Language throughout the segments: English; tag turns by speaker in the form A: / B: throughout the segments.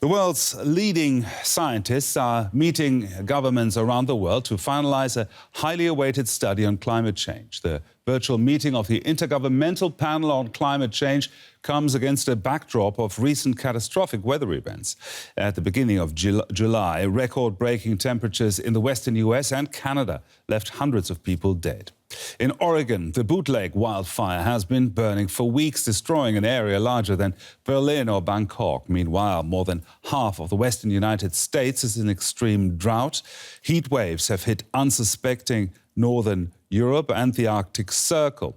A: The world's leading scientists are meeting governments around the world to finalize a highly awaited study on climate change. The virtual meeting of the Intergovernmental Panel on Climate Change comes against a backdrop of recent catastrophic weather events. At the beginning of July, record-breaking temperatures in the western US and Canada left hundreds of people dead. In Oregon, the Bootleg wildfire has been burning for weeks, destroying an area larger than Berlin or Bangkok. Meanwhile, more than half of the western United States is in extreme drought. Heat waves have hit unsuspecting northern Europe and the Arctic Circle.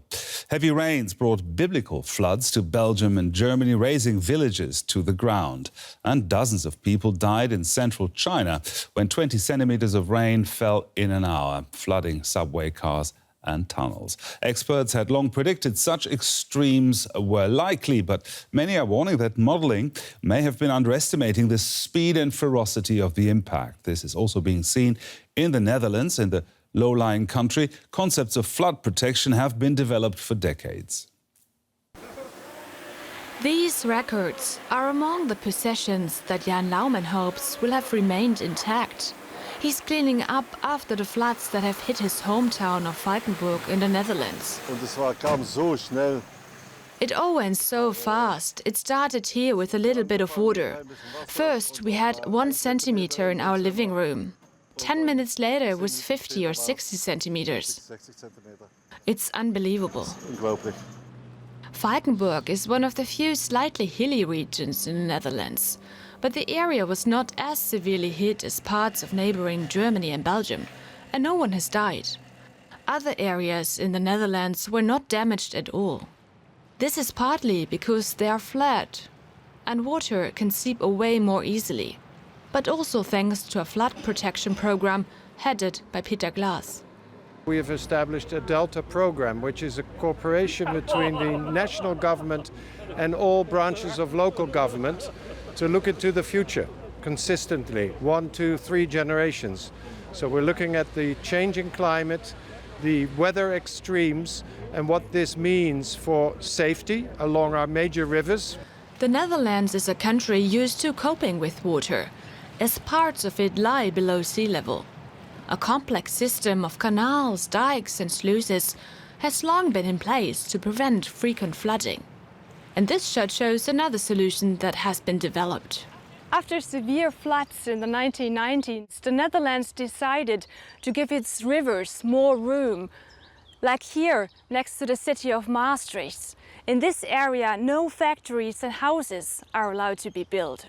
A: Heavy rains brought biblical floods to Belgium and Germany, razing villages to the ground. And dozens of people died in central China when 20 centimeters of rain fell in an hour, flooding subway cars and tunnels. Experts had long predicted such extremes were likely, but many are warning that modelling may have been underestimating the speed and ferocity of the impact. This is also being seen in the Netherlands. In the low-lying country, concepts of flood protection have been developed for decades.
B: These records are among the possessions that Jan Laumann hopes will have remained intact. He's cleaning up after the floods that have hit his hometown of Valkenburg in the Netherlands. It all went so fast. It started here with a little bit of water. First, we had 1 centimeter in our living room. 10 minutes later, it was 50 or 60 centimeters. It's unbelievable. Valkenburg is one of the few slightly hilly regions in the Netherlands. But the area was not as severely hit as parts of neighboring Germany and Belgium, and no one has died. Other areas in the Netherlands were not damaged at all. This is partly because they are flat, and water can seep away more easily, but also thanks to a flood protection program headed by Peter Glas.
C: We have established a Delta program, which is a cooperation between the national government and all branches of local government to look into the future consistently, 1, 2, 3 generations. So we're looking at the changing climate, the weather extremes, and what this means for safety along our major rivers.
B: The Netherlands is a country used to coping with water, as parts of it lie below sea level. A complex system of canals, dikes and sluices has long been in place to prevent frequent flooding. And this shot shows another solution that has been developed. After severe floods in the 1990s, the Netherlands decided to give its rivers more room. Like here, next to the city of Maastricht. In this area, no factories and houses are allowed to be built.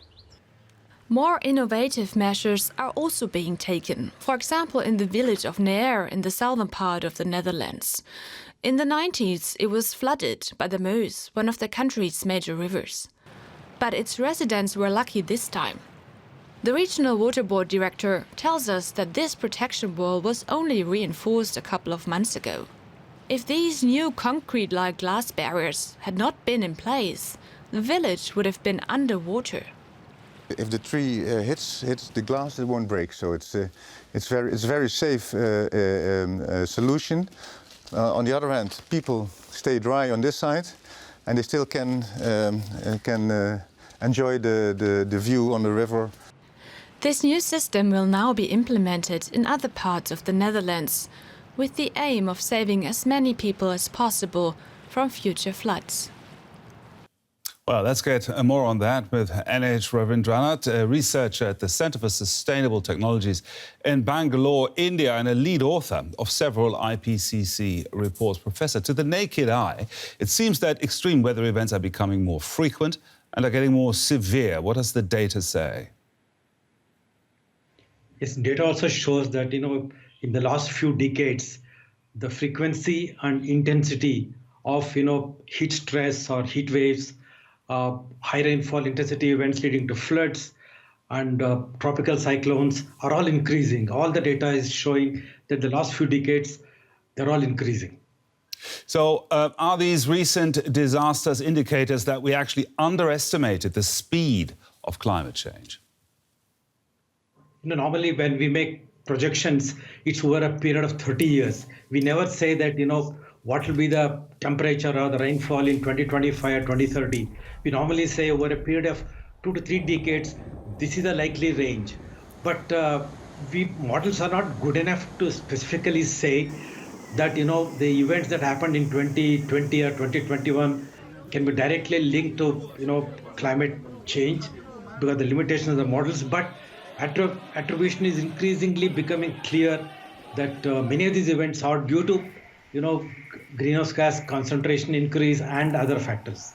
B: More innovative measures are also being taken, for example in the village of Neer in the southern part of the Netherlands. In the 90s, it was flooded by the Meuse, one of the country's major rivers. But its residents were lucky this time. The regional water board director tells us that this protection wall was only reinforced a couple of months ago. If these new concrete-like glass barriers had not been in place, the village would have been underwater.
D: If the tree hits the glass, it won't break. So it's a very safe solution. On the other hand, people stay dry on this side, and they still can enjoy the view on the river.
B: This new system will now be implemented in other parts of the Netherlands, with the aim of saving as many people as possible from future floods.
A: Well, let's get more on that with N.H. Ravindranath, a researcher at the Centre for Sustainable Technologies in Bangalore, India, and a lead author of several IPCC reports. Professor, to the naked eye, it seems that extreme weather events are becoming more frequent and are getting more severe. What does the data say?
E: Yes, data also shows that, in the last few decades, the frequency and intensity of, heat stress or heat waves, high rainfall intensity events leading to floods and tropical cyclones are all increasing. All the data is showing that the last few decades, they're all increasing.
A: So are these recent disasters indicators that we actually underestimated the speed of climate change?
E: Normally when we make projections, it's over a period of 30 years. We never say that, what will be the temperature or the rainfall in 2025 or 2030. We normally say over a period of 2 to 3 decades, this is a likely range. But models are not good enough to specifically say that the events that happened in 2020 or 2021 can be directly linked to climate change because the limitations of the models. But attribution is increasingly becoming clear that many of these events are due to greenhouse gas concentration increase and other factors.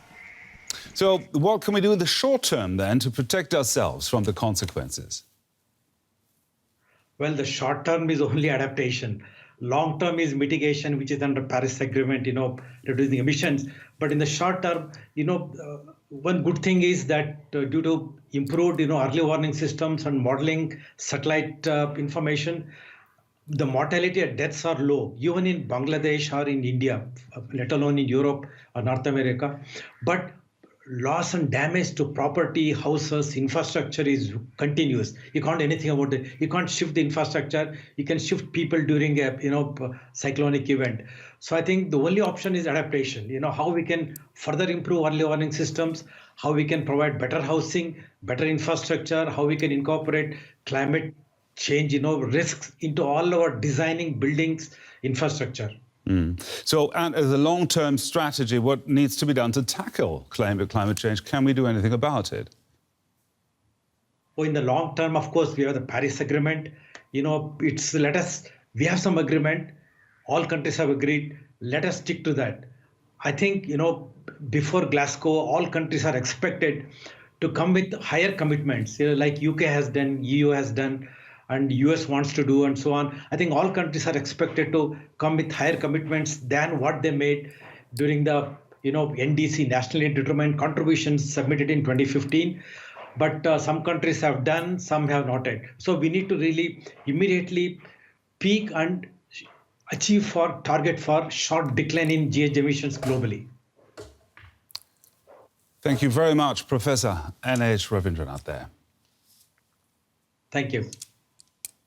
A: So what can we do in the short term then to protect ourselves from the consequences?
E: Well, the short term is only adaptation. Long term is mitigation, which is under Paris Agreement, reducing emissions. But in the short term, one good thing is that due to improved, early warning systems and modeling satellite information, the mortality and deaths are low, even in Bangladesh or in India, let alone in Europe or North America. But loss and damage to property, houses, infrastructure is continuous. You can't do anything about it. You can't shift the infrastructure. You can shift people during a cyclonic event. So I think the only option is adaptation. How we can further improve early warning systems, how we can provide better housing, better infrastructure, how we can incorporate climate change, risks into all our designing buildings, infrastructure.
A: So, and as a long-term strategy, what needs to be done to tackle climate change? Can we do anything about it?
E: Well, in the long term, of course, we have the Paris Agreement. We have some agreement. All countries have agreed. Let us stick to that. I think, before Glasgow, all countries are expected to come with higher commitments, like UK has done, EU has done, and US wants to do, and so on. I think all countries are expected to come with higher commitments than what they made during the NDC, nationally determined contributions submitted in 2015. But some countries have done, some have not yet. So we need to really immediately peak and target for short decline in GHG emissions globally.
A: Thank you very much, Professor N.H. Ravindranath there.
E: Thank you.